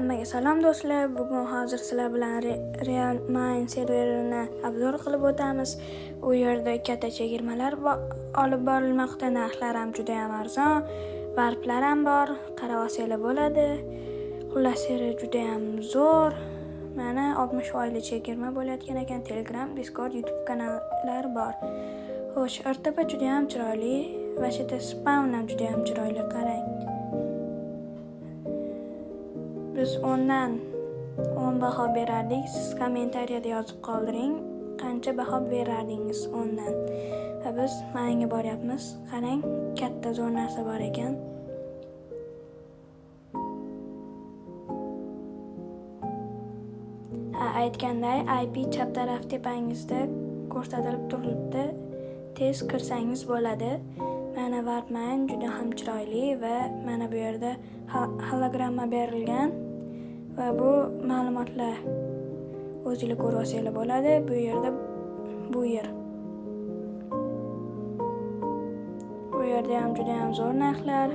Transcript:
Hammaga salom do'stlar. Bugun hozir sizlar bilan Real Mine serverini obzor qilib o'tamiz. U yerda katta chegirmalar olib borilmoqda. Narxlar ham juda ham arzon, varplar ham bor, qarab olsanglar bo'ladi. Xullas server juda ham zo'r. Mana 60 oylik chegirma bo'layotgan ekan. Telegram, Discord, YouTube kanallari bor. Xo'sh, o'rtaba juda ham chiroyli va sheta spawn ham juda ham chiroyli, qarang. Biz 10 dan 10 baho berardik. Siz kommentariyada yozib qoldiring, qancha baho berardingiz 10 dan. Va biz Mine'ga boryapmiz. Qarang, katta zo'r narsa bor ekan. Aytganday, IP chap taraf tepangizda ko'rsatilib turibdi. Tez kirsangiz bo'ladi. Mana Warp Mine juda ham chiroyli va mana bu yerda hologramma berilgan va bu ma'lumotlar o'zingiz ko'rib olsanglar bo'ladi. Bu yerda bu yerda ham juda ham zo'r narxlar.